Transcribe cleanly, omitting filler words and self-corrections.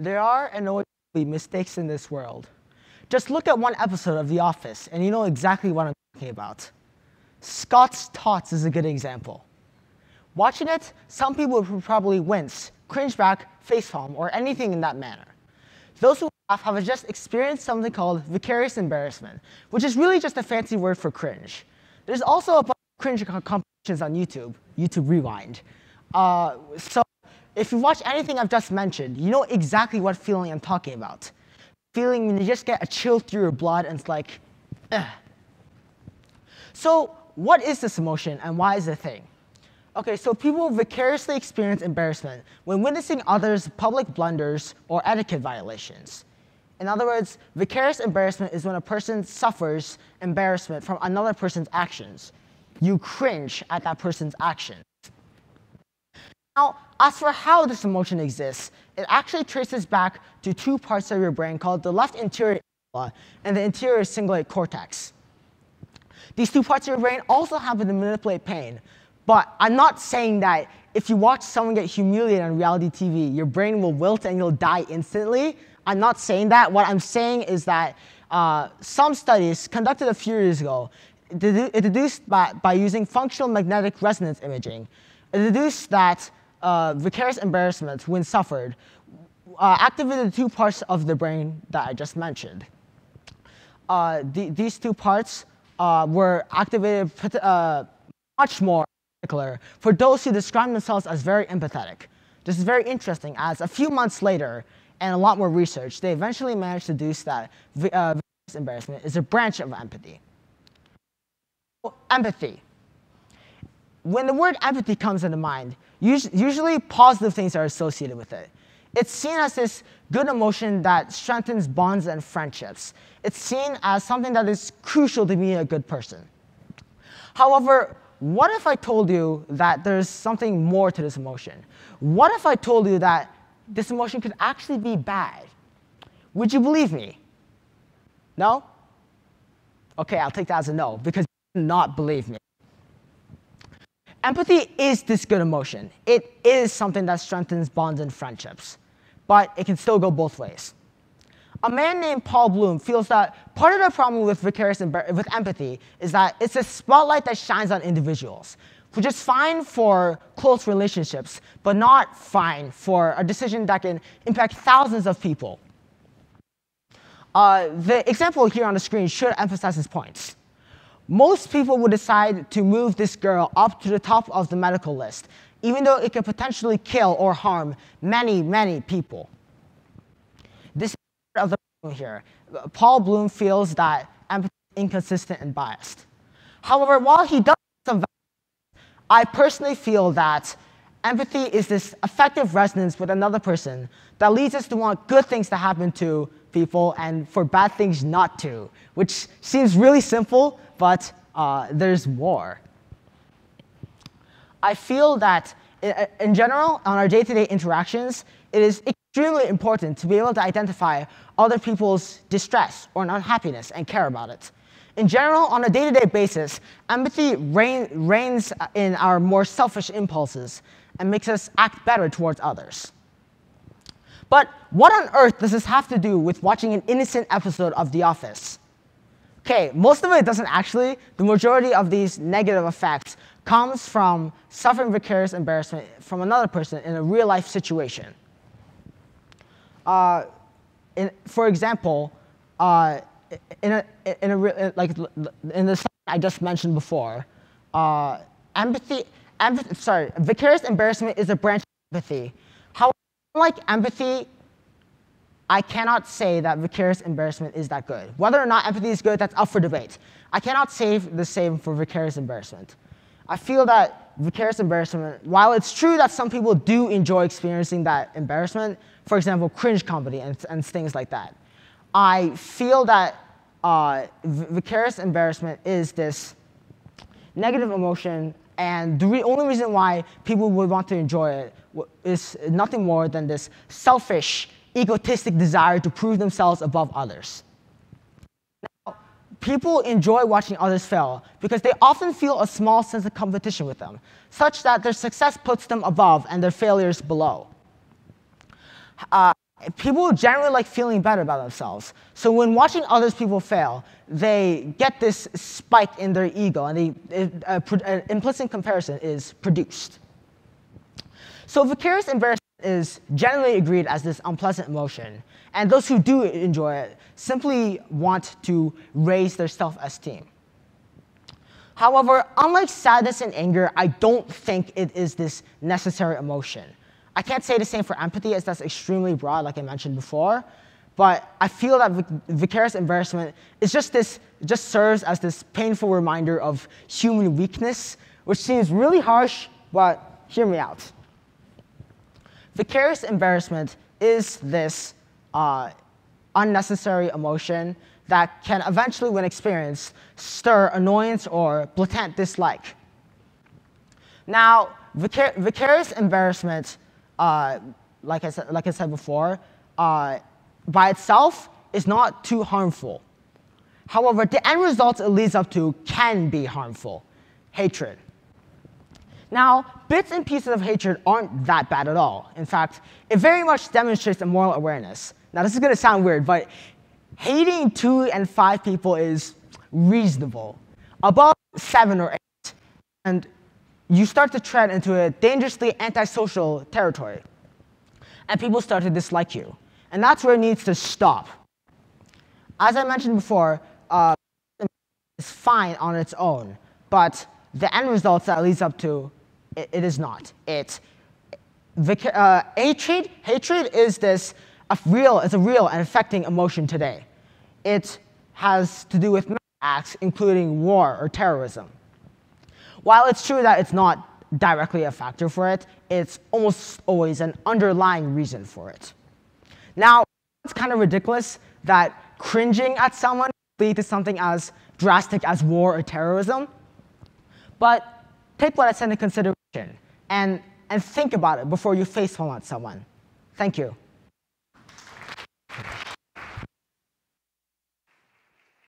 There are annoyingly mistakes in this world. Just look at one episode of The Office, and you know exactly what I'm talking about. Scott's Tots is a good example. Watching it, some people would probably wince, cringe back, facepalm, or anything in that manner. Those who have just experienced something called vicarious embarrassment, which is really just a fancy word for cringe. There's also a bunch of cringe competitions on YouTube, YouTube Rewind. So if you watch anything I've just mentioned, you know exactly what feeling I'm talking about. Feeling when you just get a chill through your blood and it's like, ugh. So what is this emotion and why is it a thing? OK, so people vicariously experience embarrassment when witnessing others' public blunders or etiquette violations. In other words, vicarious embarrassment is when a person suffers embarrassment from another person's actions. You cringe at that person's actions. Now, as for how this emotion exists, it actually traces back to two parts of your brain called the left anterior amygdala and the anterior cingulate cortex. These two parts of your brain also happen to manipulate pain. But I'm not saying that if you watch someone get humiliated on reality TV, your brain will wilt and you'll die instantly. I'm not saying that. What I'm saying is that some studies conducted a few years ago, it deduced by using functional magnetic resonance imaging, it deduced that vicarious embarrassment, when suffered, activated the two parts of the brain that I just mentioned. These two parts were activated much more for those who describe themselves as very empathetic. This is very interesting, as a few months later, and a lot more research, they eventually managed to deduce that vicarious embarrassment is a branch of empathy. Empathy. When the word empathy comes into mind, usually positive things are associated with it. It's seen as this good emotion that strengthens bonds and friendships. It's seen as something that is crucial to being a good person. However, what if I told you that there's something more to this emotion? What if I told you that this emotion could actually be bad? Would you believe me? No? OK, I'll take that as a no, because you do not believe me. Empathy is this good emotion. It is something that strengthens bonds and friendships. But it can still go both ways. A man named Paul Bloom feels that part of the problem with empathy is that it's a spotlight that shines on individuals, which is fine for close relationships, but not fine for a decision that can impact thousands of people. The example here on the screen should emphasize his points. Most people would decide to move this girl up to the top of the medical list, even though it could potentially kill or harm many, many people. This is part of the problem here. Paul Bloom feels that empathy is inconsistent and biased. However, while he does some value, I personally feel that empathy is this effective resonance with another person that leads us to want good things to happen to people and for bad things not to, which seems really simple, but there's more. I feel that, in general, on our day-to-day interactions, it is extremely important to be able to identify other people's distress or unhappiness and care about it. In general, on a day-to-day basis, empathy reigns in our more selfish impulses and makes us act better towards others. But what on earth does this have to do with watching an innocent episode of The Office? OK, most of it doesn't actually. The majority of these negative effects comes from suffering vicarious embarrassment from another person in a real-life situation. For example, in the slide I just mentioned before, vicarious embarrassment is a branch of empathy. However, unlike empathy, I cannot say that vicarious embarrassment is that good. Whether or not empathy is good, that's up for debate. I cannot say the same for vicarious embarrassment. I feel that vicarious embarrassment, while it's true that some people do enjoy experiencing that embarrassment, for example, cringe comedy and things like that, I feel that vicarious embarrassment is this negative emotion, and the only reason why people would want to enjoy it is nothing more than this selfish, egotistic desire to prove themselves above others. Now, people enjoy watching others fail because they often feel a small sense of competition with them, such that their success puts them above and their failures below. people generally like feeling better about themselves. So when watching other people fail, they get this spike in their ego, and an implicit comparison is produced. So vicarious embarrassment is generally agreed as this unpleasant emotion. And those who do enjoy it simply want to raise their self-esteem. However, unlike sadness and anger, I don't think it is this necessary emotion. I can't say the same for empathy, as that's extremely broad, like I mentioned before. But I feel that vicarious embarrassment is just serves as this painful reminder of human weakness, which seems really harsh, but hear me out. Vicarious embarrassment is this unnecessary emotion that can eventually, when experienced, stir annoyance or blatant dislike. Now, vicarious embarrassment, like I said before, by itself is not too harmful. However, the end results it leads up to can be harmful: hatred. Now, bits and pieces of hatred aren't that bad at all. In fact, it very much demonstrates a moral awareness. Now, this is going to sound weird, but hating 2 and 5 people is reasonable. Above 7 or 8, and you start to tread into a dangerously antisocial territory. And people start to dislike you. And that's where it needs to stop. As I mentioned before, it's fine on its own, but the end results that it leads up to, it is not. Hatred is a real and affecting emotion today. It has to do with many acts, including war or terrorism. While it's true that it's not directly a factor for it, it's almost always an underlying reason for it. Now, it's kind of ridiculous that cringing at someone can lead to something as drastic as war or terrorism. But take what I said into consideration and think about it before you face palm at someone. Thank you.